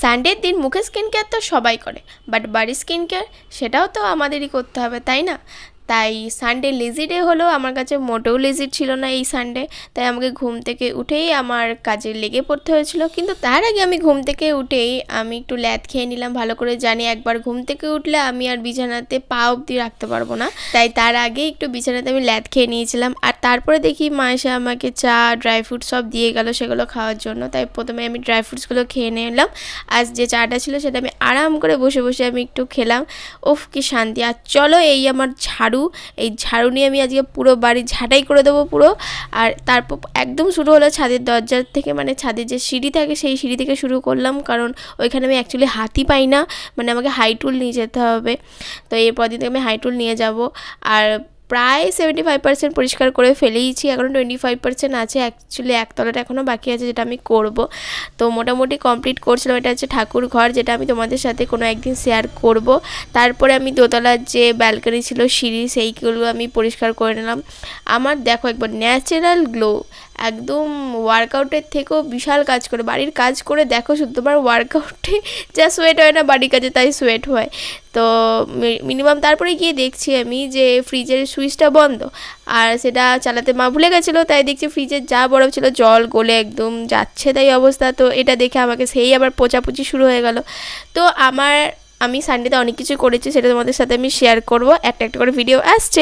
সানডের দিন মুখে skin care তো সবাই করে, বাট বাড়ির স্কিন কেয়ার সেটাও তো আমাদেরই করতে হবে, তাই না? তাই সানডে লেজি ডে হলো, আমার কাছে মোটেও লেজি ছিল না এই সানডে। তাই আমাকে ঘুম থেকে উঠেই আমার কাজে লেগে পড়তে হয়েছিল। কিন্তু তার আগে আমি ঘুম থেকে উঠেই আমি একটু ল্যাদ খেয়ে নিলাম। ভালো করে জানি একবার ঘুম থেকে উঠলে আমি আর বিছানাতে পা অবধি রাখতে পারবো না, তাই তার আগে একটু বিছানাতে আমি ল্যাদ খেয়ে নিয়েছিলাম। আর তারপরে দেখি মা এসে আমাকে চা, ড্রাই ফ্রুটস সব দিয়ে গেল সেগুলো খাওয়ার জন্য। তাই প্রথমে আমি ড্রাই ফ্রুটসগুলো খেয়ে নিলাম, আর যে চাটা ছিল সেটা আমি আরাম করে বসে বসে আমি একটু খেলাম। উফ কি শান্তি। আর চলো, এই আমার ঝাড়ু, এই ঝাড়ু নিয়ে আমি আজকে পুরো বাড়ি ঝাঁটাই করে দেবো পুরো। আর তারপর একদম শুরু হলো ছাদের দরজার থেকে, মানে ছাদের যে সিঁড়ি থাকে সেই সিঁড়ি থেকে শুরু করলাম, কারণ ওইখানে আমি অ্যাকচুয়ালি হাতই পাই না, মানে আমাকে হাই টুল নিয়ে যেতে হবে। তো এরপর দিন থেকে আমি হাই টুল নিয়ে যাব। আর প্রায় 75% পরিষ্কার করে ফেলেইছি, এখনও 25% আছে। অ্যাকচুয়ালি একতলাটা এখনও বাকি আছে, যেটা আমি করব। তো মোটামুটি কমপ্লিট করছিলাম। এটা হচ্ছে ঠাকুর ঘর, যেটা আমি তোমাদের সাথে কোনো একদিন শেয়ার করব। তারপরে আমি দোতলার যে ব্যালকনি ছিল, সিঁড়ি, সেইগুলো আমি পরিষ্কার করে নিলাম। আমার দেখো একবার ন্যাচারাল গ্লো, একদম ওয়ার্কআউটের থেকেও বিশাল কাজ করে। বাড়ির কাজ করে দেখো শুধু, তোমার ওয়ার্কআউটে যা সোয়েট হয় না বাড়ির কাজে তাই সোয়েট হয়। তো মিনিমাম তারপরে গিয়ে দেখছি আমি যে ফ্রিজের সুইচটা বন্ধ, আর সেটা চালাতে মা ভুলে গেছিলো। তাই দেখছি ফ্রিজের যা বরফ ছিল জল গলে একদম যাচ্ছে তাই অবস্থা। তো এটা দেখে আমাকে সেই আবার পোচাপুচি শুরু হয়ে গেল। তো আমি সানডেতে অনেক কিছু করেছি, সেটা তোমাদের সাথে আমি শেয়ার করব। একটা একটা করে ভিডিও আসছে।